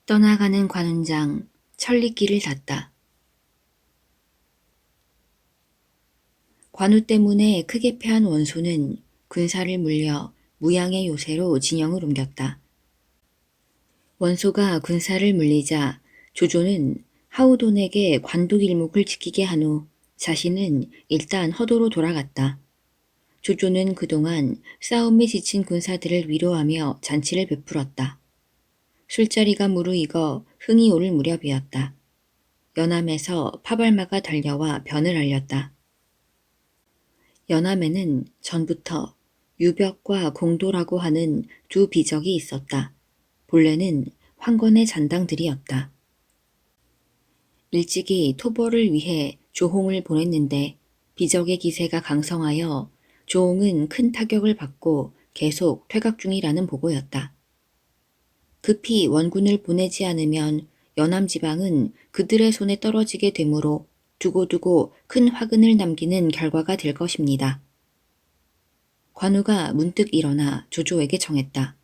떠나가는 관훈장, 천리길을 닫다. 관우 때문에 크게 패한 원소는 군사를 물려 무양의 요새로 진영을 옮겼다. 원소가 군사를 물리자 조조는 하우돈에게 관독일목을 지키게 한 후 자신은 일단 허도로 돌아갔다. 조조는 그동안 싸움에 지친 군사들을 위로하며 잔치를 베풀었다. 술자리가 무르익어 흥이 오를 무렵이었다. 연암에서 파발마가 달려와 변을 알렸다. 연암에는 전부터 유벽과 공도라고 하는 두 비적이 있었다. 본래는 황건의 잔당들이었다. 일찍이 토벌을 위해 조홍을 보냈는데 비적의 기세가 강성하여 조홍은 큰 타격을 받고 계속 퇴각 중이라는 보고였다. 급히 원군을 보내지 않으면 연암지방은 그들의 손에 떨어지게 되므로 두고두고 큰 화근을 남기는 결과가 될 것입니다. 관우가 문득 일어나 조조에게 청했다.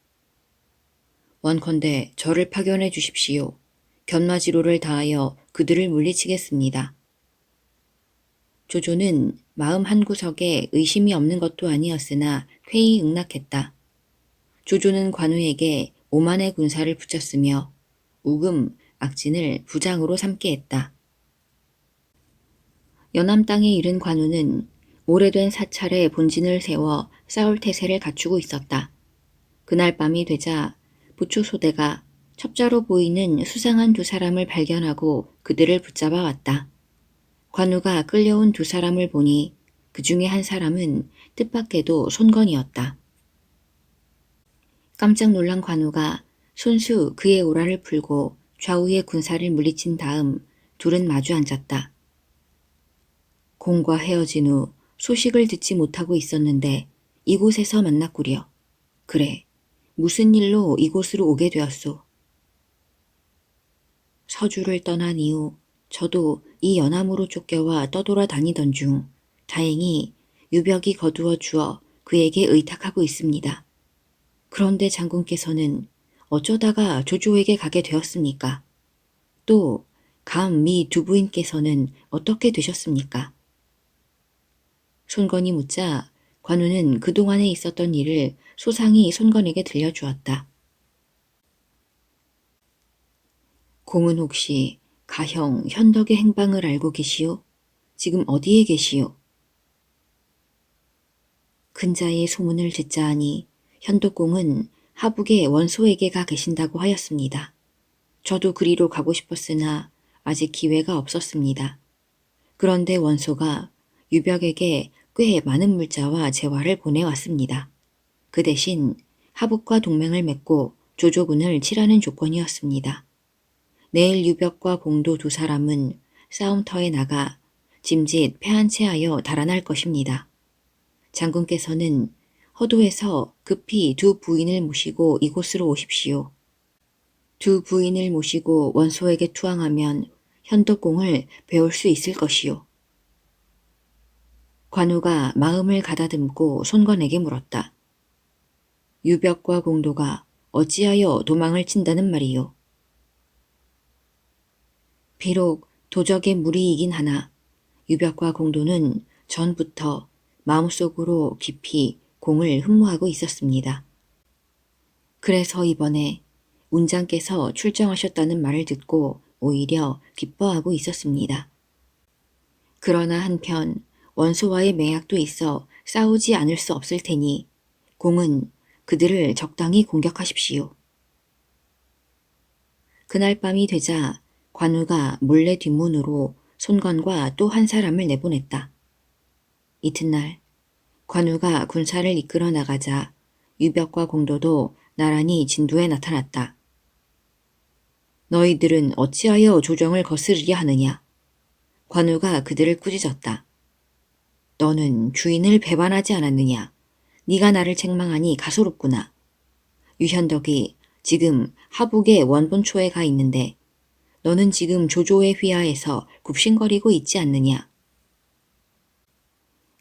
원컨대 저를 파견해 주십시오. 견마지로를 다하여 그들을 물리치겠습니다. 조조는 마음 한구석에 의심이 없는 것도 아니었으나 쾌히 응낙했다. 조조는 관우에게 오만의 군사를 붙였으며 우금, 악진을 부장으로 삼게 했다. 연암 땅에 이른 관우는 오래된 사찰에 본진을 세워 싸울 태세를 갖추고 있었다. 그날 밤이 되자 부초소대가 첩자로 보이는 수상한 두 사람을 발견하고 그들을 붙잡아 왔다. 관우가 끌려온 두 사람을 보니 그 중에 한 사람은 뜻밖에도 손건이었다. 깜짝 놀란 관우가 손수 그의 오라를 풀고 좌우의 군사를 물리친 다음 둘은 마주 앉았다. 공과 헤어진 후 소식을 듣지 못하고 있었는데 이곳에서 만났구려. 그래, 무슨 일로 이곳으로 오게 되었소? 서주를 떠난 이후 저도 이 연암으로 쫓겨와 떠돌아 다니던 중 다행히 유벽이 거두어 주어 그에게 의탁하고 있습니다. 그런데 장군께서는 어쩌다가 조조에게 가게 되었습니까? 또 감 미 두 부인께서는 어떻게 되셨습니까? 손건이 묻자 관우는 그동안에 있었던 일을 소상히 손건에게 들려주었다. 공은 혹시 가형 현덕의 행방을 알고 계시오? 지금 어디에 계시오? 근자의 소문을 듣자 하니 현덕공은 하북의 원소에게 가 계신다고 하였습니다. 저도 그리로 가고 싶었으나 아직 기회가 없었습니다. 그런데 원소가 유벽에게 꽤 많은 물자와 재화를 보내왔습니다. 그 대신 하북과 동맹을 맺고 조조군을 칠하는 조건이었습니다. 내일 유벽과 공도 두 사람은 싸움터에 나가 짐짓 패한 채하여 달아날 것입니다. 장군께서는 허도에서 급히 두 부인을 모시고 이곳으로 오십시오. 두 부인을 모시고 원소에게 투항하면 현덕공을 배울 수 있을 것이요. 관우가 마음을 가다듬고 손건에게 물었다. 유벽과 공도가 어찌하여 도망을 친다는 말이요. 비록 도적의 무리이긴 하나 유벽과 공도는 전부터 마음속으로 깊이 공을 흠모하고 있었습니다. 그래서 이번에 운장께서 출정하셨다는 말을 듣고 오히려 기뻐하고 있었습니다. 그러나 한편 원소와의 매약도 있어 싸우지 않을 수 없을 테니 공은 그들을 적당히 공격하십시오. 그날 밤이 되자 관우가 몰래 뒷문으로 손건과 또 한 사람을 내보냈다. 이튿날 관우가 군사를 이끌어 나가자 유벽과 공도도 나란히 진두에 나타났다. 너희들은 어찌하여 조정을 거스르려 하느냐? 관우가 그들을 꾸짖었다. 너는 주인을 배반하지 않았느냐? 네가 나를 책망하니 가소롭구나. 유현덕이 지금 하북의 원본초에 가 있는데 너는 지금 조조의 휘하에서 굽신거리고 있지 않느냐?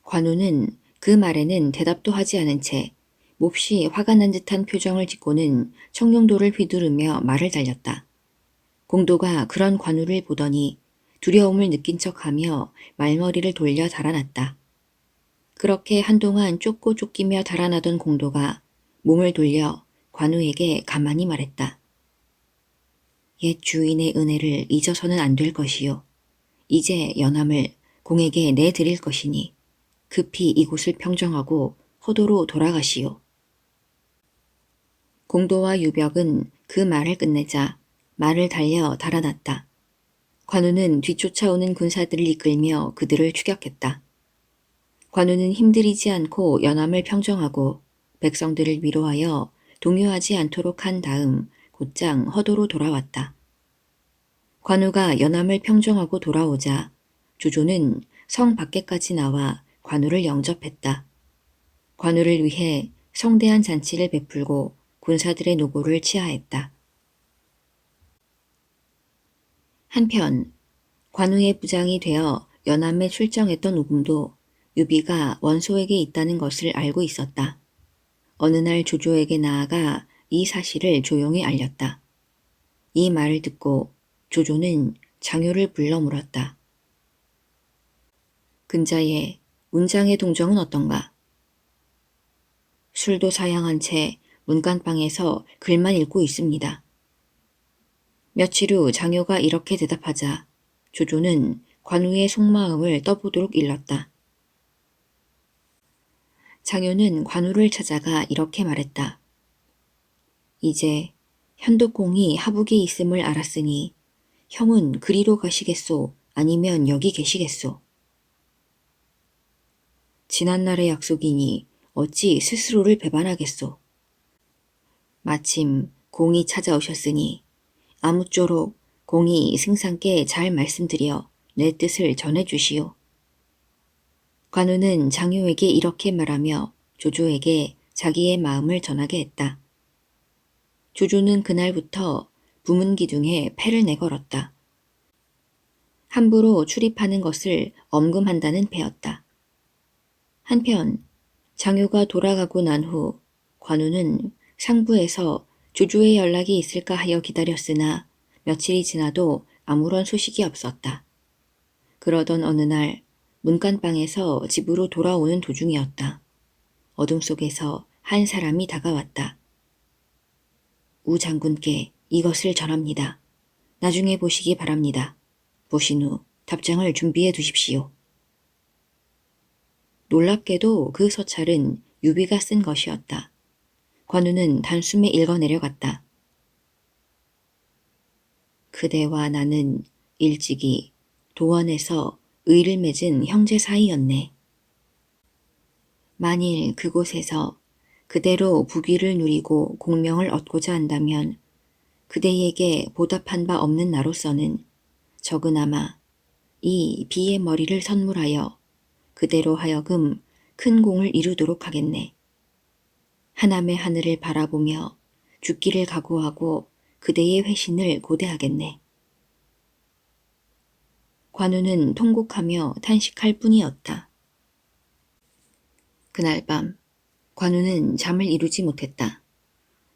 관우는 그 말에는 대답도 하지 않은 채 몹시 화가 난 듯한 표정을 짓고는 청룡도를 휘두르며 말을 달렸다. 공도가 그런 관우를 보더니 두려움을 느낀 척하며 말머리를 돌려 달아났다. 그렇게 한동안 쫓고 쫓기며 달아나던 공도가 몸을 돌려 관우에게 가만히 말했다. 옛 주인의 은혜를 잊어서는 안 될 것이요. 이제 연함을 공에게 내드릴 것이니 급히 이곳을 평정하고 허도로 돌아가시오. 공도와 유벽은 그 말을 끝내자 말을 달려 달아났다. 관우는 뒤쫓아오는 군사들을 이끌며 그들을 추격했다. 관우는 힘들이지 않고 연함을 평정하고 백성들을 위로하여 동요하지 않도록 한 다음 곧장 허도로 돌아왔다. 관우가 연함을 평정하고 돌아오자 조조는 성 밖에까지 나와 관우를 영접했다. 관우를 위해 성대한 잔치를 베풀고 군사들의 노고를 치하했다. 한편 관우의 부장이 되어 연함에 출정했던 우금도 유비가 원소에게 있다는 것을 알고 있었다. 어느 날 조조에게 나아가 이 사실을 조용히 알렸다. 이 말을 듣고 조조는 장효를 불러 물었다. 근자의 운장의 동정은 어떤가? 술도 사양한 채 문간방에서 글만 읽고 있습니다. 며칠 후 장효가 이렇게 대답하자 조조는 관우의 속마음을 떠보도록 일렀다. 장효는 관우를 찾아가 이렇게 말했다. 이제 현덕공이 하북에 있음을 알았으니 형은 그리로 가시겠소 아니면 여기 계시겠소. 지난날의 약속이니 어찌 스스로를 배반하겠소. 마침 공이 찾아오셨으니 아무쪼록 공이 승상께 잘 말씀드려 내 뜻을 전해주시오. 관우는 장효에게 이렇게 말하며 조조에게 자기의 마음을 전하게 했다. 조조는 그날부터 부문기둥에 패를 내걸었다. 함부로 출입하는 것을 엄금한다는 패였다. 한편 장효가 돌아가고 난 후 관우는 상부에서 조조의 연락이 있을까 하여 기다렸으나 며칠이 지나도 아무런 소식이 없었다. 그러던 어느 날 문간방에서 집으로 돌아오는 도중이었다. 어둠 속에서 한 사람이 다가왔다. 우 장군께 이것을 전합니다. 나중에 보시기 바랍니다. 보신 후 답장을 준비해 두십시오. 놀랍게도 그 서찰은 유비가 쓴 것이었다. 관우는 단숨에 읽어내려갔다. 그대와 나는 일찍이 도원에서 의를 맺은 형제 사이였네. 만일 그곳에서 그대로 부귀를 누리고 공명을 얻고자 한다면 그대에게 보답한 바 없는 나로서는 적으나마 이 비의 머리를 선물하여 그대로 하여금 큰 공을 이루도록 하겠네. 하남의 하늘을 바라보며 죽기를 각오하고 그대의 회신을 고대하겠네. 관우는 통곡하며 탄식할 뿐이었다. 그날 밤 관우는 잠을 이루지 못했다.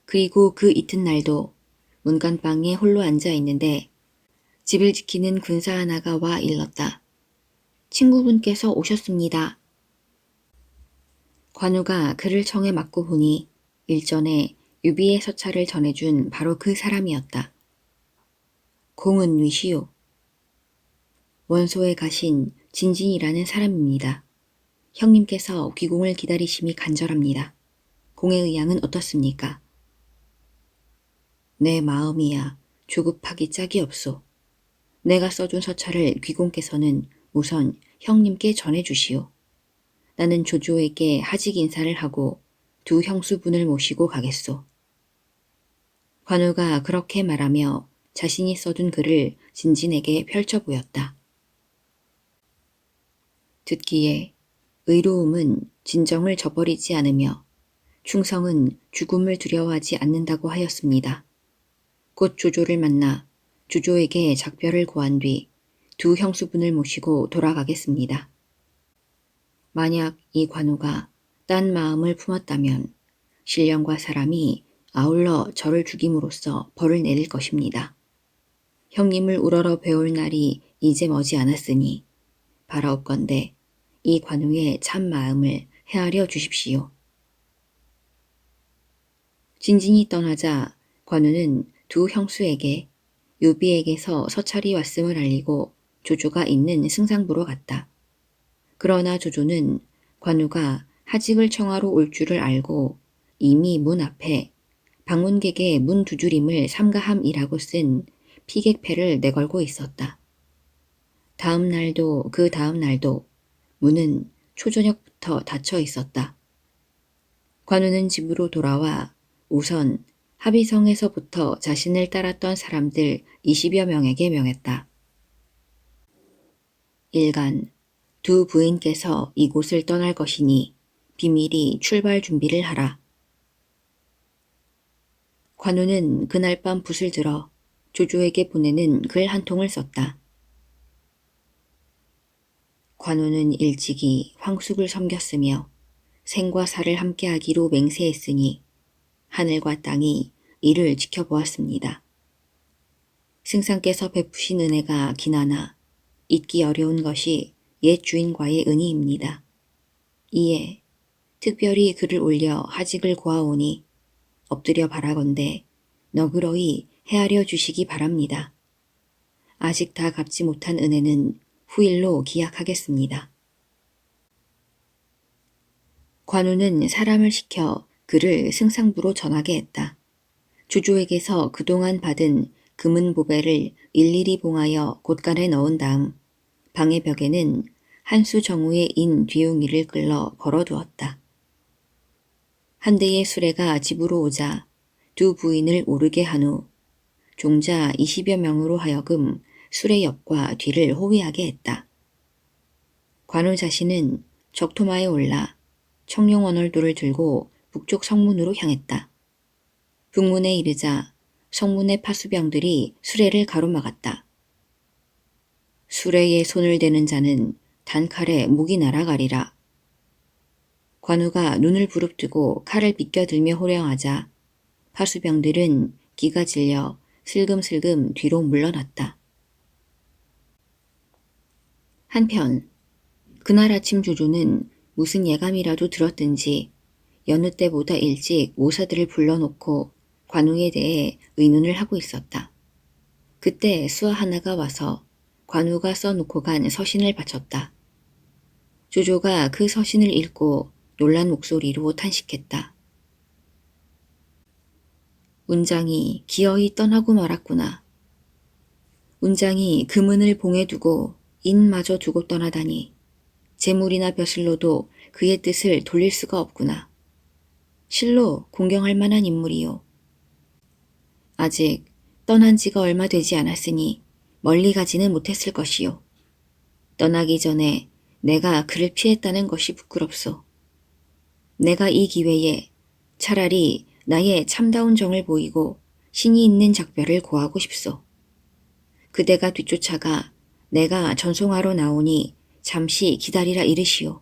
그리고 그 이튿날도 문간방에 홀로 앉아 있는데 집을 지키는 군사 하나가 와 일렀다. 친구분께서 오셨습니다. 관우가 그를 청해 맞고 보니 일전에 유비의 서찰을 전해준 바로 그 사람이었다. 공은 위시오. 원소에 가신 진진이라는 사람입니다. 형님께서 귀공을 기다리심이 간절합니다. 공의 의향은 어떻습니까? 내 마음이야 조급하기 짝이 없소. 내가 써준 서찰을 귀공께서는 우선 형님께 전해주시오. 나는 조조에게 하직 인사를 하고 두 형수분을 모시고 가겠소. 관우가 그렇게 말하며 자신이 써둔 글을 진진에게 펼쳐 보였다. 듣기에 의로움은 진정을 저버리지 않으며 충성은 죽음을 두려워하지 않는다고 하였습니다. 곧 조조를 만나 조조에게 작별을 고한 뒤 두 형수분을 모시고 돌아가겠습니다. 만약 이 관우가 딴 마음을 품었다면 신령과 사람이 아울러 저를 죽임으로써 벌을 내릴 것입니다. 형님을 우러러 배울 날이 이제 머지 않았으니 바라옵건대 이 관우의 참 마음을 헤아려 주십시오. 진진이 떠나자 관우는 두 형수에게 유비에게서 서찰이 왔음을 알리고 조조가 있는 승상부로 갔다. 그러나 조조는 관우가 하직을 청하러 올 줄을 알고 이미 문 앞에 방문객의 문 두드림을 삼가함이라고 쓴 피객패를 내걸고 있었다. 다음 날도 그 다음 날도 문은 초저녁부터 닫혀 있었다. 관우는 집으로 돌아와 우선 합의성에서부터 자신을 따랐던 사람들 20여 명에게 명했다. 일간 두 부인께서 이곳을 떠날 것이니 비밀히 출발 준비를 하라. 관우는 그날 밤 붓을 들어 조조에게 보내는 글 한 통을 썼다. 관우는 일찍이 황숙을 섬겼으며 생과 사를 함께하기로 맹세했으니 하늘과 땅이 이를 지켜보았습니다. 승상께서 베푸신 은혜가 기나나 잊기 어려운 것이 옛 주인과의 은희입니다. 이에 특별히 글을 올려 하직을 고하오니 엎드려 바라건대 너그러이 헤아려 주시기 바랍니다. 아직 다 갚지 못한 은혜는 후일로 기약하겠습니다. 관우는 사람을 시켜 그를 승상부로 전하게 했다. 조조에게서 그동안 받은 금은 보배를 일일이 봉하여 곳간에 넣은 다음 방의 벽에는 한수 정우의 인 뒤웅이를 끌러 걸어두었다. 한 대의 수레가 집으로 오자 두 부인을 오르게 한 후 종자 20여 명으로 하여금 수레 옆과 뒤를 호위하게 했다. 관우 자신은 적토마에 올라 청룡원월도를 들고 북쪽 성문으로 향했다. 북문에 이르자 성문의 파수병들이 수레를 가로막았다. 수레에 손을 대는 자는 단칼에 목이 날아가리라. 관우가 눈을 부릅뜨고 칼을 비껴들며 호령하자 파수병들은 기가 질려 슬금슬금 뒤로 물러났다. 한편 그날 아침 조조는 무슨 예감이라도 들었든지 여느 때보다 일찍 모사들을 불러놓고 관우에 대해 의논을 하고 있었다. 그때 수하 하나가 와서 관우가 써놓고 간 서신을 바쳤다. 조조가 그 서신을 읽고 놀란 목소리로 탄식했다. 운장이 기어이 떠나고 말았구나. 운장이 금은을 봉에 두고 인마저 두고 떠나다니 재물이나 벼슬로도 그의 뜻을 돌릴 수가 없구나. 실로 공경할 만한 인물이요. 아직 떠난 지가 얼마 되지 않았으니 멀리 가지는 못했을 것이요. 떠나기 전에 내가 그를 피했다는 것이 부끄럽소. 내가 이 기회에 차라리 나의 참다운 정을 보이고 신이 있는 작별을 고하고 싶소. 그대가 뒤쫓아가 내가 전송하러 나오니 잠시 기다리라 이르시오.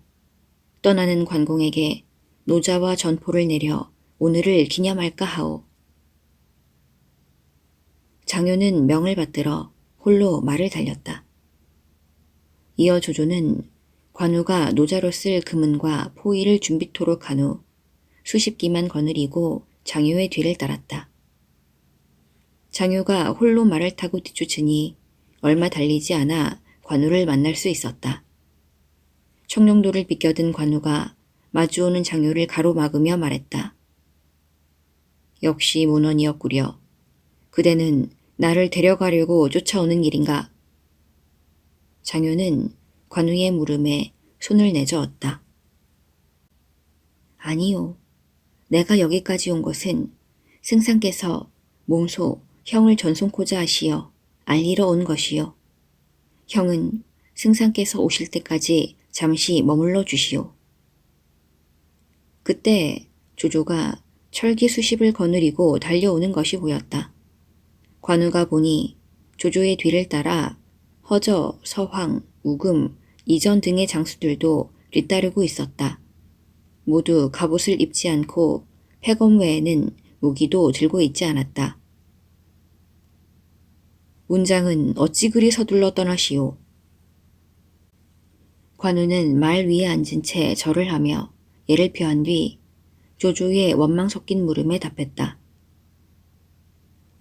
떠나는 관공에게 노자와 전포를 내려 오늘을 기념할까 하오. 장효는 명을 받들어 홀로 말을 달렸다. 이어 조조는 관우가 노자로 쓸 금은과 포의를 준비토록 한 후 수십 기만 거느리고 장효의 뒤를 따랐다. 장효가 홀로 말을 타고 뒤쫓으니 얼마 달리지 않아 관우를 만날 수 있었다. 청룡도를 비껴든 관우가 마주오는 장효를 가로막으며 말했다. 역시 문원이었구려. 그대는 나를 데려가려고 쫓아오는 길인가? 장효는 관우의 물음에 손을 내저었다. 아니요. 내가 여기까지 온 것은 승상께서 몸소 형을 전송코자 하시어 알리러 온 것이요. 형은 승상께서 오실 때까지 잠시 머물러 주시오. 그때 조조가 철기 수십을 거느리고 달려오는 것이 보였다. 관우가 보니 조조의 뒤를 따라 허저, 서황, 우금, 이전 등의 장수들도 뒤따르고 있었다. 모두 갑옷을 입지 않고 패검 외에는 무기도 들고 있지 않았다. 운장은 어찌 그리 서둘러 떠나시오. 관우는 말 위에 앉은 채 절을 하며 예를 표한 뒤 조조의 원망 섞인 물음에 답했다.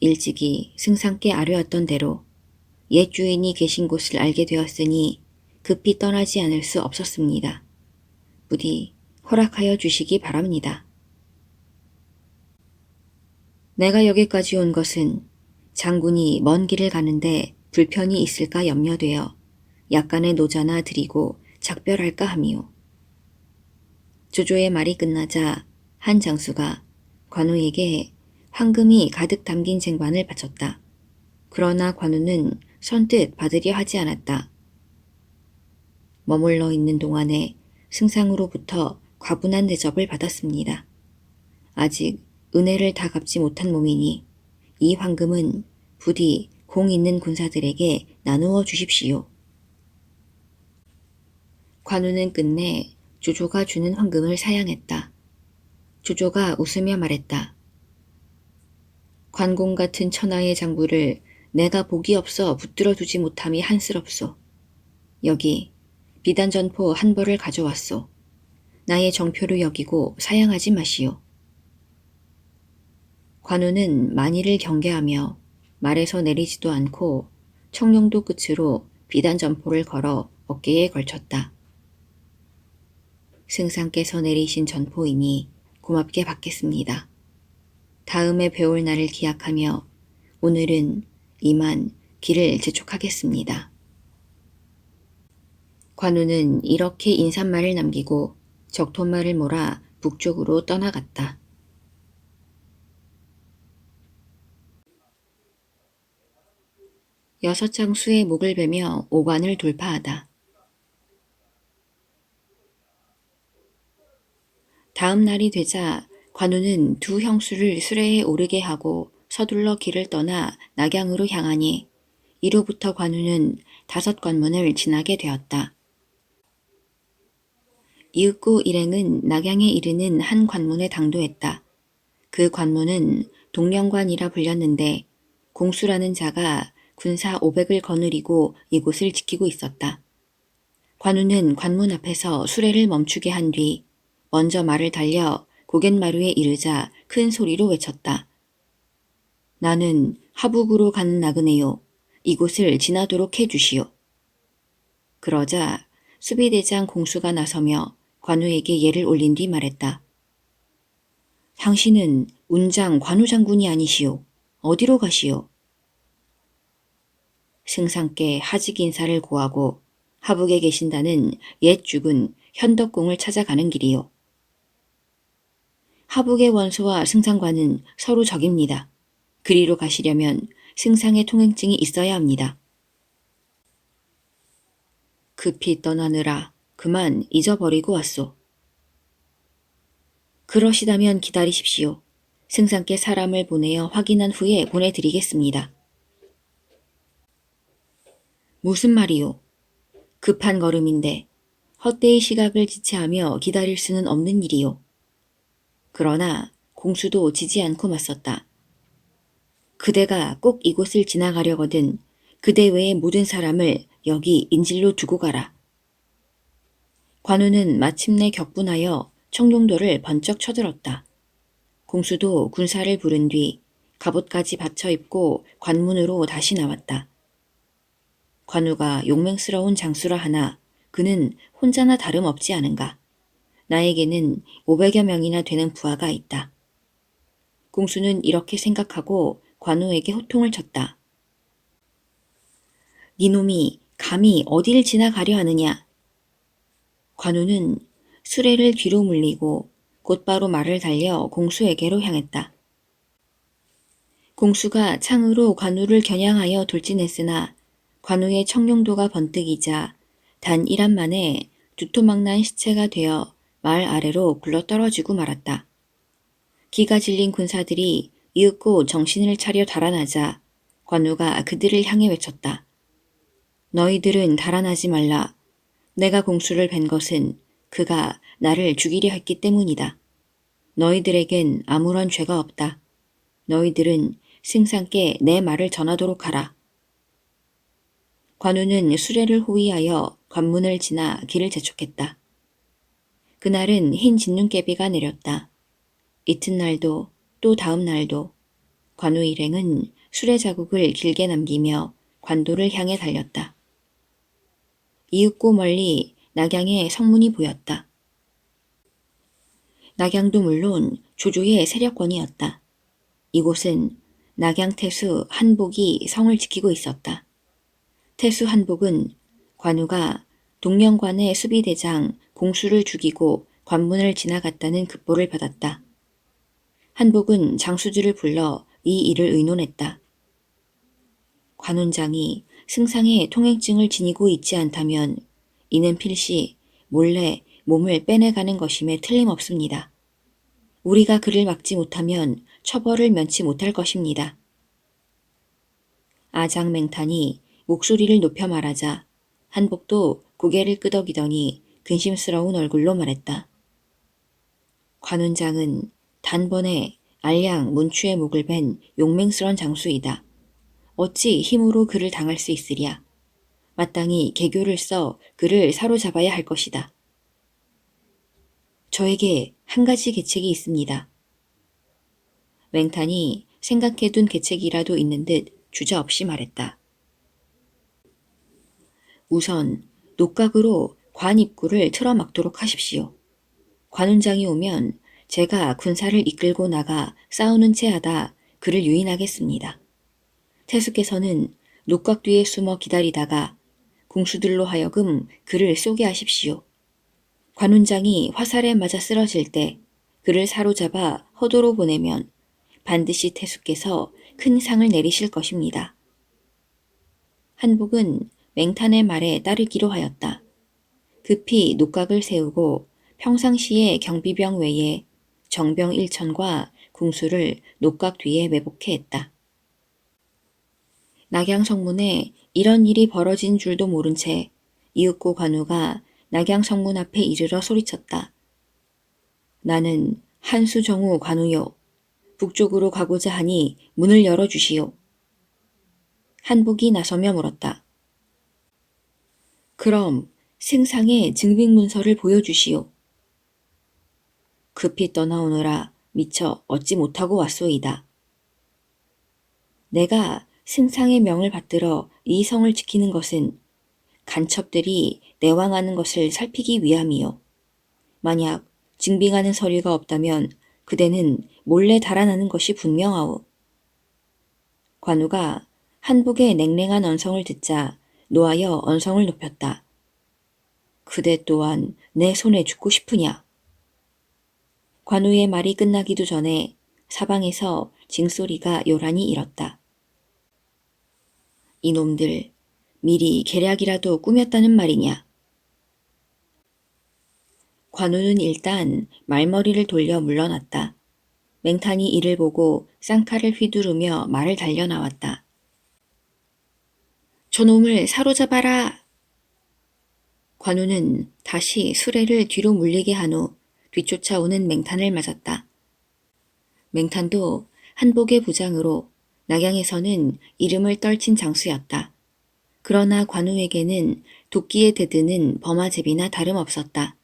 일찍이 승상께 아뢰었던 대로 옛 주인이 계신 곳을 알게 되었으니 급히 떠나지 않을 수 없었습니다. 부디 허락하여 주시기 바랍니다. 내가 여기까지 온 것은 장군이 먼 길을 가는데 불편이 있을까 염려되어 약간의 노자나 드리고 작별할까 함이오. 조조의 말이 끝나자 한 장수가 관우에게 황금이 가득 담긴 쟁반을 바쳤다. 그러나 관우는 선뜻 받으려 하지 않았다. 머물러 있는 동안에 승상으로부터 과분한 대접을 받았습니다. 아직 은혜를 다 갚지 못한 몸이니 이 황금은 부디 공 있는 군사들에게 나누어 주십시오. 관우는 끝내 조조가 주는 황금을 사양했다. 조조가 웃으며 말했다. 관공 같은 천하의 장부를 내가 복이 없어 붙들어 두지 못함이 한스럽소. 여기 비단전포 한 벌을 가져왔소. 나의 정표로 여기고 사양하지 마시오. 관우는 만일을 경계하며 말에서 내리지도 않고 청룡도 끝으로 비단전포를 걸어 어깨에 걸쳤다. 승상께서 내리신 전포이니 고맙게 받겠습니다. 다음에 배울 날을 기약하며 오늘은 이만 길을 재촉하겠습니다. 관우는 이렇게 인사말을 남기고 적토말을 몰아 북쪽으로 떠나갔다. 여섯 장수의 목을 베며 오관을 돌파하다. 다음 날이 되자 관우는 두 형수를 수레에 오르게 하고 서둘러 길을 떠나 낙양으로 향하니 이로부터 관우는 5 관문을 지나게 되었다. 이윽고 일행은 낙양에 이르는 한 관문에 당도했다. 그 관문은 동령관이라 불렸는데 공수라는 자가 군사 500을 거느리고 이곳을 지키고 있었다. 관우는 관문 앞에서 수레를 멈추게 한 뒤 먼저 말을 달려 고갯마루에 이르자 큰 소리로 외쳤다. 나는 하북으로 가는 나그네요. 이곳을 지나도록 해주시오. 그러자 수비대장 공수가 나서며 관우에게 예를 올린 뒤 말했다. 당신은 운장 관우 장군이 아니시오. 어디로 가시오? 승상께 하직 인사를 고하고 하북에 계신다는 옛 죽은 현덕공을 찾아가는 길이요. 하북의 원소와 승상과는 서로 적입니다. 그리로 가시려면 승상의 통행증이 있어야 합니다. 급히 떠나느라 그만 잊어버리고 왔소. 그러시다면 기다리십시오. 승상께 사람을 보내어 확인한 후에 보내드리겠습니다. 무슨 말이오? 급한 걸음인데 헛되이 시각을 지체하며 기다릴 수는 없는 일이오. 그러나 공수도 지지 않고 맞섰다. 그대가 꼭 이곳을 지나가려거든 그대 외의 모든 사람을 여기 인질로 두고 가라. 관우는 마침내 격분하여 청룡도를 번쩍 쳐들었다. 공수도 군사를 부른 뒤 갑옷까지 받쳐 입고 관문으로 다시 나왔다. 관우가 용맹스러운 장수라 하나 그는 혼자나 다름없지 않은가. 나에게는 500여 명이나 되는 부하가 있다. 공수는 이렇게 생각하고 관우에게 호통을 쳤다. 니놈이 감히 어딜 지나가려 하느냐. 관우는 수레를 뒤로 물리고 곧바로 말을 달려 공수에게로 향했다. 공수가 창으로 관우를 겨냥하여 돌진했으나 관우의 청룡도가 번뜩이자 단 1안 만에 두토막난 시체가 되어 말 아래로 굴러떨어지고 말았다. 기가 질린 군사들이 이윽고 정신을 차려 달아나자 관우가 그들을 향해 외쳤다. 너희들은 달아나지 말라. 내가 공수를 뵌 것은 그가 나를 죽이려 했기 때문이다. 너희들에겐 아무런 죄가 없다. 너희들은 승상께 내 말을 전하도록 하라. 관우는 수레를 호위하여 관문을 지나 길을 재촉했다. 그날은 흰 진눈깨비가 내렸다. 이튿날도 또 다음 날도 관우 일행은 수레 자국을 길게 남기며 관도를 향해 달렸다. 이윽고 멀리 낙양의 성문이 보였다. 낙양도 물론 조조의 세력권이었다. 이곳은 낙양 태수 한복이 성을 지키고 있었다. 태수 한복은 관우가 동명관의 수비대장 공수를 죽이고 관문을 지나갔다는 급보를 받았다. 한복은 장수들을 불러 이 일을 의논했다. 관운장이 승상의 통행증을 지니고 있지 않다면 이는 필시 몰래 몸을 빼내가는 것임에 틀림없습니다. 우리가 그를 막지 못하면 처벌을 면치 못할 것입니다. 아장맹탄이 목소리를 높여 말하자 한복도 고개를 끄덕이더니 근심스러운 얼굴로 말했다. 관운장은 단번에 알량 문추의 목을 벤 용맹스런 장수이다. 어찌 힘으로 그를 당할 수 있으랴. 마땅히 개교를 써 그를 사로잡아야 할 것이다. 저에게 한 가지 계책이 있습니다. 맹탄이 생각해둔 계책이라도 있는 듯 주저없이 말했다. 우선 녹각으로 관 입구를 틀어막도록 하십시오. 관운장이 오면 제가 군사를 이끌고 나가 싸우는 채 하다 그를 유인하겠습니다. 태수께서는 녹각 뒤에 숨어 기다리다가 궁수들로 하여금 그를 쏘게 하십시오. 관운장이 화살에 맞아 쓰러질 때 그를 사로잡아 허도로 보내면 반드시 태수께서 큰 상을 내리실 것입니다. 한복은 맹탄의 말에 따르기로 하였다. 급히 녹각을 세우고 평상시에 경비병 외에 정병 1천과 궁수를 녹각 뒤에 매복해 했다. 낙양성문에 이런 일이 벌어진 줄도 모른 채 이윽고 관우가 낙양성문 앞에 이르러 소리쳤다. 나는 한수정우 관우요. 북쪽으로 가고자 하니 문을 열어주시오. 한복이 나서며 물었다. 그럼 승상의 증빙문서를 보여주시오. 급히 떠나오느라 미처 얻지 못하고 왔소이다. 내가 승상의 명을 받들어 이 성을 지키는 것은 간첩들이 내왕하는 것을 살피기 위함이요. 만약 증빙하는 서류가 없다면 그대는 몰래 달아나는 것이 분명하오. 관우가 한복의 냉랭한 언성을 듣자 노하여 언성을 높였다. 그대 또한 내 손에 죽고 싶으냐? 관우의 말이 끝나기도 전에 사방에서 징소리가 요란히 일었다. 이놈들 미리 계략이라도 꾸몄다는 말이냐? 관우는 일단 말머리를 돌려 물러났다. 맹탄이 이를 보고 쌍칼을 휘두르며 말을 달려나왔다. 저놈을 사로잡아라! 관우는 다시 수레를 뒤로 물리게 한 후 뒤쫓아오는 맹탄을 맞았다. 맹탄도 한복의 부장으로 낙양에서는 이름을 떨친 장수였다. 그러나 관우에게는 도끼에 대드는 범아제비나 다름없었다.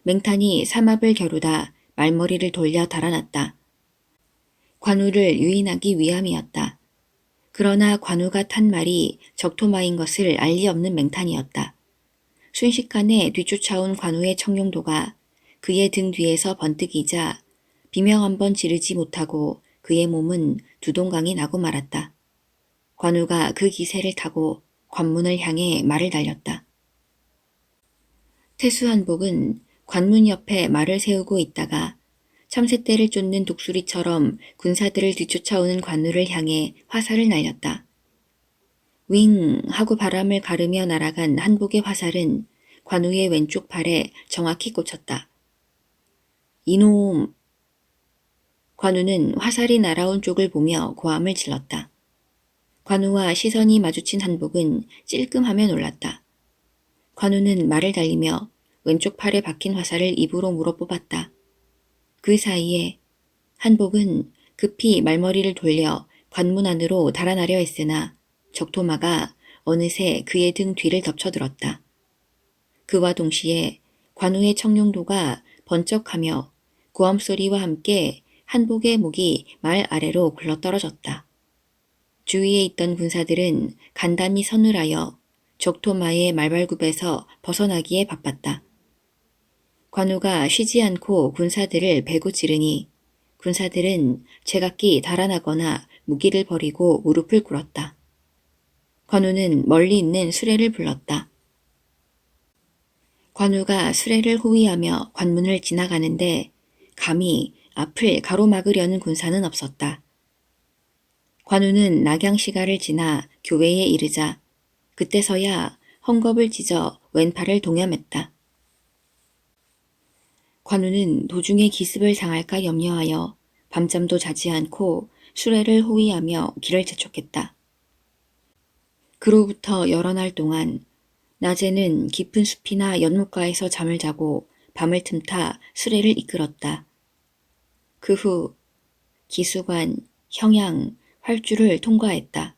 맹탄이 삼합을 겨루다 말머리를 돌려 달아났다. 관우를 유인하기 위함이었다. 그러나 관우가 탄 말이 적토마인 것을 알 리 없는 맹탄이었다. 순식간에 뒤쫓아온 관우의 청룡도가 그의 등 뒤에서 번뜩이자 비명 한 번 지르지 못하고 그의 몸은 두동강이 나고 말았다. 관우가 그 기세를 타고 관문을 향해 말을 달렸다. 태수한복은 관문 옆에 말을 세우고 있다가 참새떼를 쫓는 독수리처럼 군사들을 뒤쫓아오는 관우를 향해 화살을 날렸다. 윙 하고 바람을 가르며 날아간 한복의 화살은 관우의 왼쪽 팔에 정확히 꽂혔다. 이놈! 관우는 화살이 날아온 쪽을 보며 고함을 질렀다. 관우와 시선이 마주친 한복은 찔끔하며 놀랐다. 관우는 말을 달리며 왼쪽 팔에 박힌 화살을 입으로 물어뽑았다. 그 사이에 한복은 급히 말머리를 돌려 관문 안으로 달아나려 했으나 적토마가 어느새 그의 등 뒤를 덮쳐들었다. 그와 동시에 관우의 청룡도가 번쩍하며 고함소리와 함께 한복의 목이 말 아래로 굴러떨어졌다. 주위에 있던 군사들은 간단히 서늘하여 적토마의 말발굽에서 벗어나기에 바빴다. 관우가 쉬지 않고 군사들을 베고 찌르니 군사들은 제각기 달아나거나 무기를 버리고 무릎을 꿇었다. 관우는 멀리 있는 수레를 불렀다. 관우가 수레를 호위하며 관문을 지나가는데 감히 앞을 가로막으려는 군사는 없었다. 관우는 낙양시가를 지나 교회에 이르자 그때서야 헝겊을 찢어 왼팔을 동여맸다. 관우는 도중에 기습을 당할까 염려하여 밤잠도 자지 않고 수레를 호위하며 길을 재촉했다. 그로부터 여러 날 동안 낮에는 깊은 숲이나 연못가에서 잠을 자고 밤을 틈타 수레를 이끌었다. 그 후 기수관, 형양, 활주를 통과했다.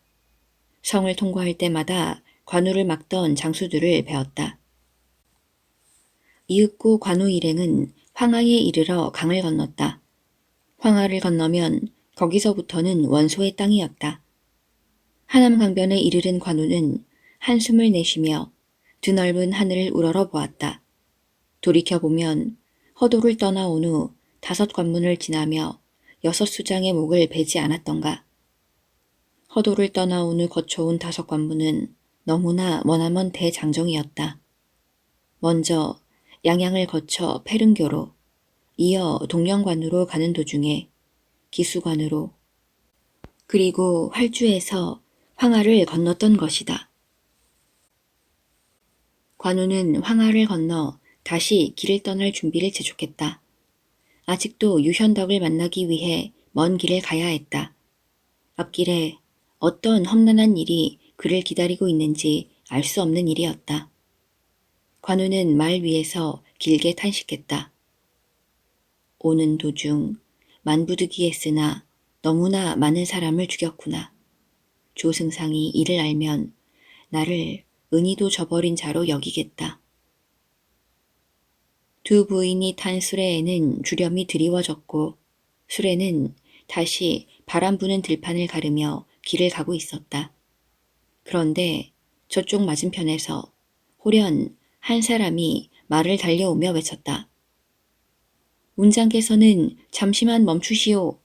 성을 통과할 때마다 관우를 막던 장수들을 베었다. 이윽고 관우 일행은 황하에 이르러 강을 건넜다. 황하를 건너면 거기서부터는 원소의 땅이었다. 하남 강변에 이르른 관우는 한숨을 내쉬며 드넓은 하늘을 우러러 보았다. 돌이켜보면 허도를 떠나온 후 5 관문을 지나며 6 수장의 목을 베지 않았던가. 허도를 떠나온 후 거쳐온 5 관문은 너무나 머나먼 대장정이었다. 먼저 양양을 거쳐 패릉교로, 이어 동령관으로 가는 도중에 기수관으로, 그리고 활주에서 황하를 건넜던 것이다. 관우는 황하를 건너 다시 길을 떠날 준비를 재촉했다. 아직도 유현덕을 만나기 위해 먼 길을 가야 했다. 앞길에 어떤 험난한 일이 그를 기다리고 있는지 알 수 없는 일이었다. 관우는 말 위에서 길게 탄식했다. 오는 도중 만부득이했으나 너무나 많은 사람을 죽였구나. 조승상이 이를 알면 나를 은희도 저버린 자로 여기겠다. 2 부인이 탄 수레에는 주렴이 드리워졌고 수레는 다시 바람 부는 들판을 가르며 길을 가고 있었다. 그런데 저쪽 맞은편에서 호련 한 사람이 말을 달려오며 외쳤다. 운장께서는 잠시만 멈추시오.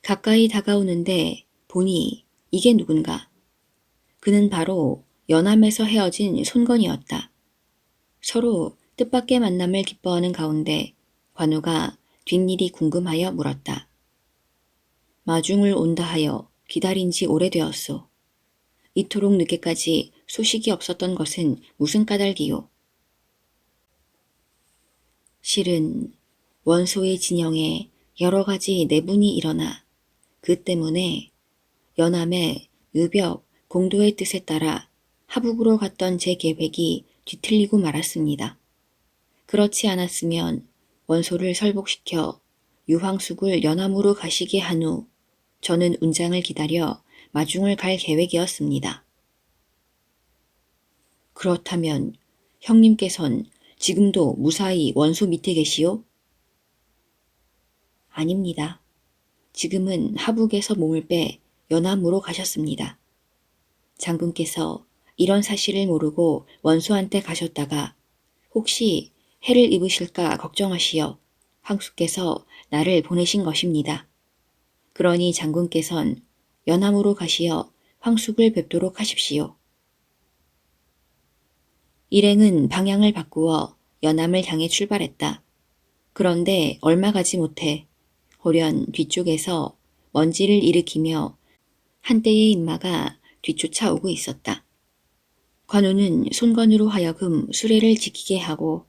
가까이 다가오는데 보니 이게 누군가. 그는 바로 연암에서 헤어진 손건이었다. 서로 뜻밖의 만남을 기뻐하는 가운데 관우가 뒷일이 궁금하여 물었다. 마중을 온다 하여 기다린 지 오래되었소. 이토록 늦게까지 소식이 없었던 것은 무슨 까닭이요? 실은 원소의 진영에 여러 가지 내분이 일어나 그 때문에 연암의 의벽 공도의 뜻에 따라 하북으로 갔던 제 계획이 뒤틀리고 말았습니다. 그렇지 않았으면 원소를 설복시켜 유황숙을 연암으로 가시게 한 후 저는 운장을 기다려 마중을 갈 계획이었습니다. 그렇다면 형님께선 지금도 무사히 원소 밑에 계시오? 아닙니다. 지금은 하북에서 몸을 빼 연암으로 가셨습니다. 장군께서 이런 사실을 모르고 원소한테 가셨다가 혹시 해를 입으실까 걱정하시어 황수께서 나를 보내신 것입니다. 그러니 장군께선 연암으로 가시어 황숙을 뵙도록 하십시오. 일행은 방향을 바꾸어 연암을 향해 출발했다. 그런데 얼마 가지 못해 호련 뒤쪽에서 먼지를 일으키며 한때의 인마가 뒤쫓아 오고 있었다. 관우는 손건으로 하여금 수레를 지키게 하고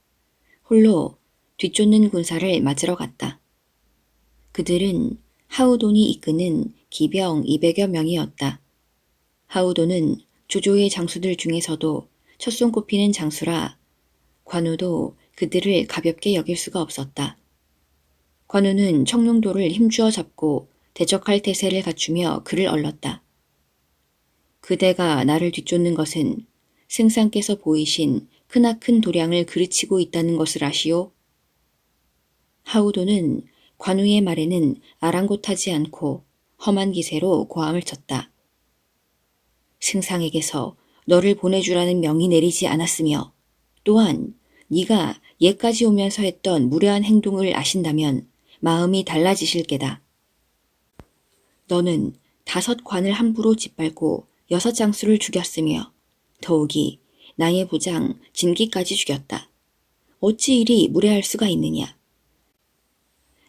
홀로 뒤쫓는 군사를 맞으러 갔다. 그들은 하우돈이 이끄는 기병 200여 명이었다. 하우돈은 조조의 장수들 중에서도 첫 손꼽히는 장수라 관우도 그들을 가볍게 여길 수가 없었다. 관우는 청룡도를 힘주어 잡고 대적할 태세를 갖추며 그를 얼렀다. 그대가 나를 뒤쫓는 것은 승상께서 보이신 크나큰 도량을 그르치고 있다는 것을 아시오? 하우도는 관우의 말에는 아랑곳하지 않고 험한 기세로 고함을 쳤다. 승상에게서 너를 보내주라는 명이 내리지 않았으며 또한 네가 예까지 오면서 했던 무례한 행동을 아신다면 마음이 달라지실 게다. 너는 5관을 함부로 짓밟고 6장수를 죽였으며 더욱이 나의 부장 진기까지 죽였다. 어찌 이리 무례할 수가 있느냐.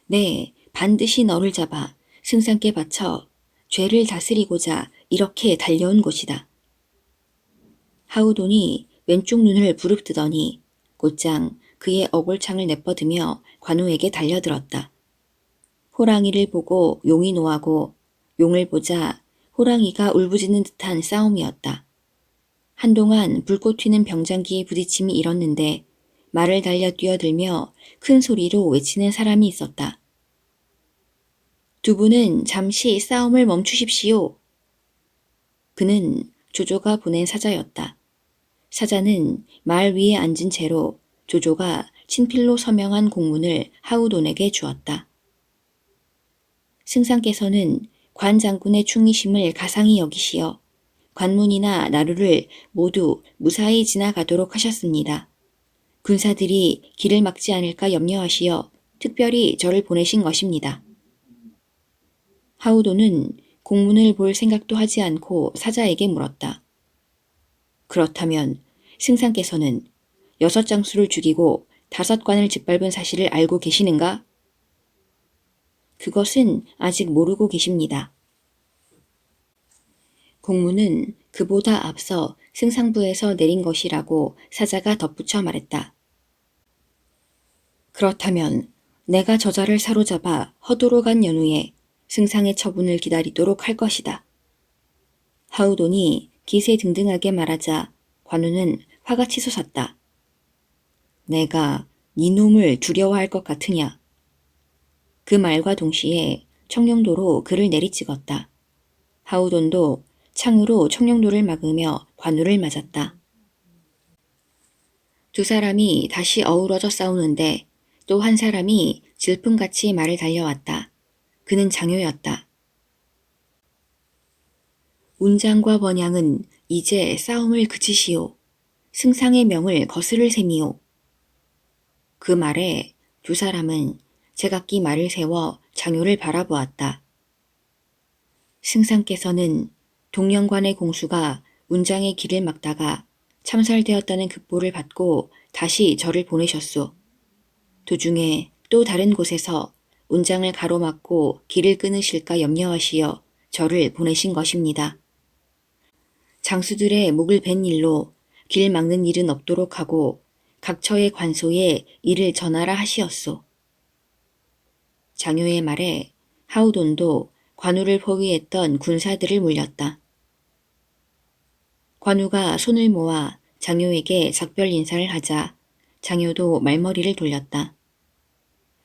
네, 반드시 너를 잡아 승상께 바쳐 죄를 다스리고자 이렇게 달려온 곳이다. 하우돈이 왼쪽 눈을 부릅뜨더니 곧장 그의 어골창을 내뻗으며 관우에게 달려들었다. 호랑이를 보고 용이 노하고 용을 보자 호랑이가 울부짖는 듯한 싸움이었다. 한동안 불꽃 튀는 병장기에 부딪힘이 일었는데 말을 달려 뛰어들며 큰 소리로 외치는 사람이 있었다. 두 분은 잠시 싸움을 멈추십시오. 그는 조조가 보낸 사자였다. 사자는 말 위에 앉은 채로 조조가 친필로 서명한 공문을 하우돈에게 주었다. 승상께서는 관 장군의 충의심을 가상히 여기시어 관문이나 나루를 모두 무사히 지나가도록 하셨습니다. 군사들이 길을 막지 않을까 염려하시어 특별히 저를 보내신 것입니다. 하우돈은 공문을 볼 생각도 하지 않고 사자에게 물었다. 그렇다면 승상께서는 6장수를 죽이고 5관을 짓밟은 사실을 알고 계시는가? 그것은 아직 모르고 계십니다. 공문은 그보다 앞서 승상부에서 내린 것이라고 사자가 덧붙여 말했다. 그렇다면 내가 저자를 사로잡아 허도로 간 연후에 승상의 처분을 기다리도록 할 것이다. 하우돈이 기세등등하게 말하자 관우는 화가 치솟았다. 내가 네 놈을 두려워할 것 같으냐. 그 말과 동시에 청룡도로 그를 내리찍었다. 하우돈도 창으로 청룡도를 막으며 관우를 맞았다. 두 사람이 다시 어우러져 싸우는데 또 한 사람이 질풍같이 말을 달려왔다. 그는 장효였다. 운장과 번양은 이제 싸움을 그치시오. 승상의 명을 거스를 셈이오. 그 말에 두 사람은 제각기 말을 세워 장효를 바라보았다. 승상께서는 동령관의 공수가 운장의 길을 막다가 참살되었다는 급보를 받고 다시 저를 보내셨소. 도중에 또 다른 곳에서 운장을 가로막고 길을 끊으실까 염려하시어 저를 보내신 것입니다. 장수들의 목을 벤 일로 길 막는 일은 없도록 하고 각처의 관소에 이를 전하라 하시었소. 장효의 말에 하우돈도 관우를 포위했던 군사들을 물렸다. 관우가 손을 모아 장효에게 작별 인사를 하자 장효도 말머리를 돌렸다.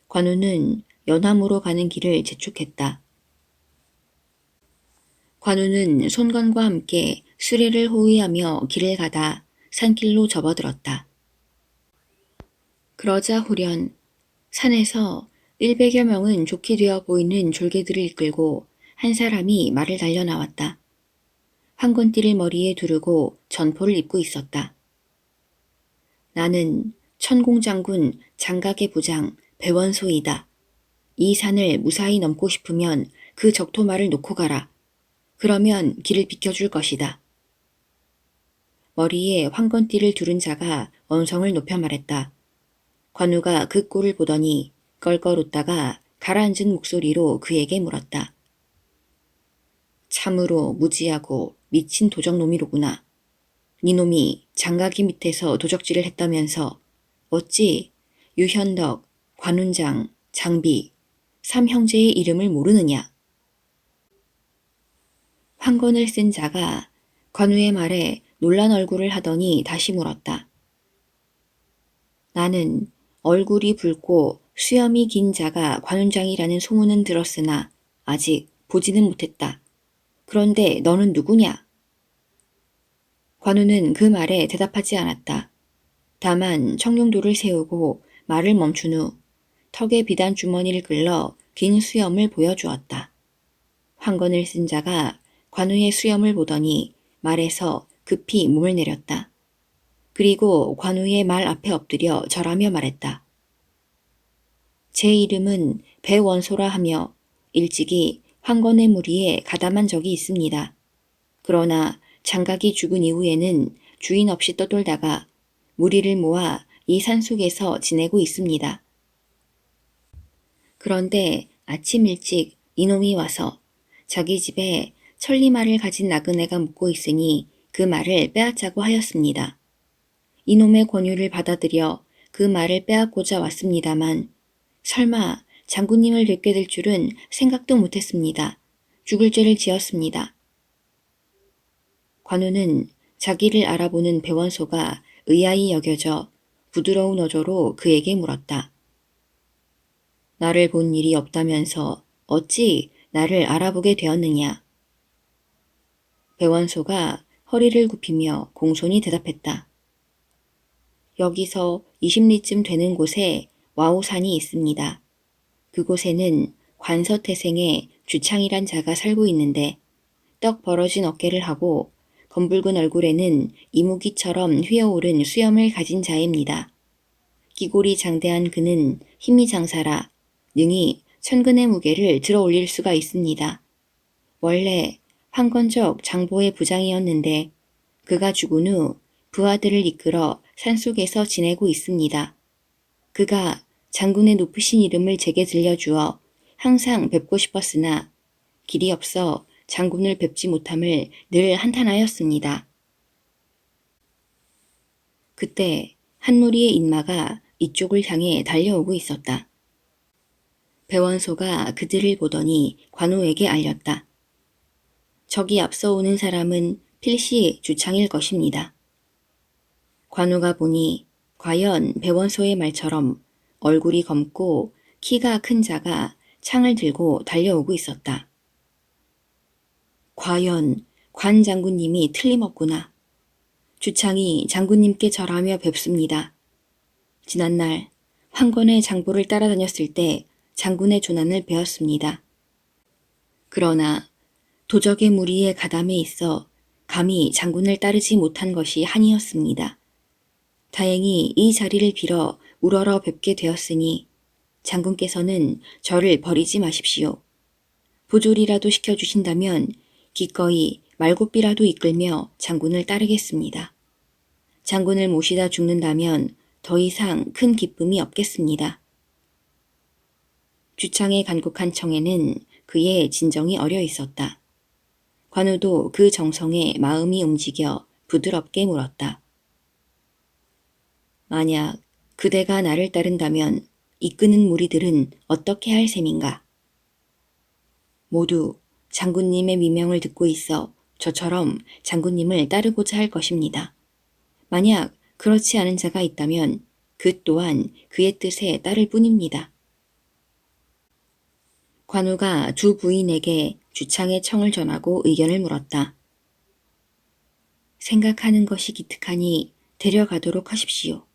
관우는 연암으로 가는 길을 재촉했다. 관우는 손건과 함께 수레를 호위하며 길을 가다 산길로 접어들었다. 그러자 후련 산에서 100여 명은 좋게 되어 보이는 졸개들을 이끌고 한 사람이 말을 달려 나왔다. 황건띠를 머리에 두르고 전포를 입고 있었다. 나는 천공장군 장각의 부장 배원소이다. 이 산을 무사히 넘고 싶으면 그 적토마를 놓고 가라. 그러면 길을 비켜줄 것이다. 머리에 황건띠를 두른 자가 언성을 높여 말했다. 관우가 그 꼴을 보더니 껄껄 웃다가 가라앉은 목소리로 그에게 물었다. 참으로 무지하고 미친 도적놈이로구나. 니놈이 장가기 밑에서 도적질을 했다면서 어찌 유현덕, 관운장, 장비, 3형제의 이름을 모르느냐. 황건을 쓴 자가 관우의 말에 놀란 얼굴을 하더니 다시 물었다. 나는 얼굴이 붉고 수염이 긴 자가 관운장이라는 소문은 들었으나 아직 보지는 못했다. 그런데 너는 누구냐? 관우는 그 말에 대답하지 않았다. 다만 청룡도를 세우고 말을 멈춘 후 턱에 비단 주머니를 끌러 긴 수염을 보여주었다. 황건을 쓴 자가 관우의 수염을 보더니 말에서 급히 몸을 내렸다. 그리고 관우의 말 앞에 엎드려 절하며 말했다. 제 이름은 배원소라 하며 일찍이 황건의 무리에 가담한 적이 있습니다. 그러나 장각이 죽은 이후에는 주인 없이 떠돌다가 무리를 모아 이 산속에서 지내고 있습니다. 그런데 아침 일찍 이놈이 와서 자기 집에 천리말을 가진 나그네가 묵고 있으니 그 말을 빼앗자고 하였습니다. 이놈의 권유를 받아들여 그 말을 빼앗고자 왔습니다만 설마 장군님을 뵙게 될 줄은 생각도 못했습니다. 죽을 죄를 지었습니다. 관우는 자기를 알아보는 배원소가 의아히 여겨져 부드러운 어조로 그에게 물었다. 나를 본 일이 없다면서 어찌 나를 알아보게 되었느냐? 배원소가 허리를 굽히며 공손히 대답했다. 여기서 20리쯤 되는 곳에 와우산이 있습니다. 그곳에는 관서태생의 주창이란 자가 살고 있는데 떡 벌어진 어깨를 하고 검붉은 얼굴에는 이무기처럼 휘어오른 수염을 가진 자입니다. 기골이 장대한 그는 힘이 장사라 능히 천근의 무게를 들어 올릴 수가 있습니다. 원래 황건적 장보의 부장이었는데 그가 죽은 후 부하들을 이끌어 산속에서 지내고 있습니다. 그가 장군의 높으신 이름을 제게 들려주어 항상 뵙고 싶었으나 길이 없어 장군을 뵙지 못함을 늘 한탄하였습니다. 그때 한 무리의 인마가 이쪽을 향해 달려오고 있었다. 배원소가 그들을 보더니 관우에게 알렸다. 저기 앞서 오는 사람은 필시 주창일 것입니다. 관우가 보니 과연 배원소의 말처럼 얼굴이 검고 키가 큰 자가 창을 들고 달려오고 있었다. 과연 관 장군님이 틀림없구나. 주창이 장군님께 절하며 뵙습니다. 지난날 황건의 장보를 따라다녔을 때 장군의 조난을 배웠습니다. 그러나 도적의 무리에 가담해 있어 감히 장군을 따르지 못한 것이 한이었습니다. 다행히 이 자리를 빌어 우러러 뵙게 되었으니 장군께서는 저를 버리지 마십시오. 보조리라도 시켜주신다면 기꺼이 말고삐라도 이끌며 장군을 따르겠습니다. 장군을 모시다 죽는다면 더 이상 큰 기쁨이 없겠습니다. 주창의 간곡한 청에는 그의 진정이 어려 있었다. 관우도 그 정성에 마음이 움직여 부드럽게 물었다. 만약 그대가 나를 따른다면 이끄는 무리들은 어떻게 할 셈인가? 모두 장군님의 미명을 듣고 있어 저처럼 장군님을 따르고자 할 것입니다. 만약 그렇지 않은 자가 있다면 그 또한 그의 뜻에 따를 뿐입니다. 관우가 두 부인에게 주창의 청을 전하고 의견을 물었다. 생각하는 것이 기특하니 데려가도록 하십시오.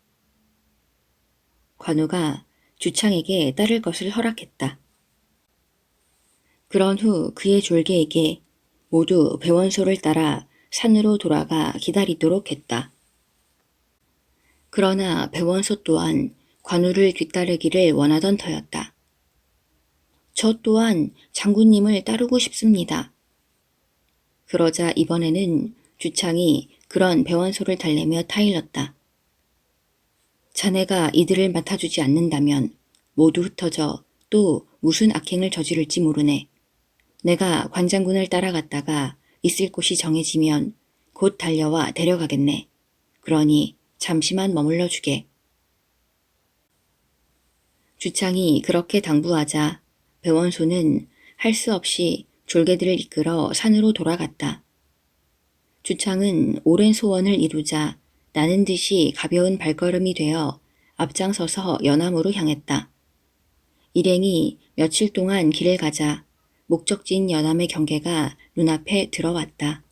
관우가 주창에게 따를 것을 허락했다. 그런 후 그의 졸개에게 모두 배원소를 따라 산으로 돌아가 기다리도록 했다. 그러나 배원소 또한 관우를 뒤따르기를 원하던 터였다. 저 또한 장군님을 따르고 싶습니다. 그러자 이번에는 주창이 그런 배원소를 달래며 타일렀다. 자네가 이들을 맡아주지 않는다면 모두 흩어져 또 무슨 악행을 저지를지 모르네. 내가 관장군을 따라갔다가 있을 곳이 정해지면 곧 달려와 데려가겠네. 그러니 잠시만 머물러 주게. 주창이 그렇게 당부하자 배원소는 할 수 없이 졸개들을 이끌어 산으로 돌아갔다. 주창은 오랜 소원을 이루자 나는 듯이 가벼운 발걸음이 되어 앞장서서 연암으로 향했다. 일행이 며칠 동안 길을 가자 목적지인 연암의 경계가 눈앞에 들어왔다.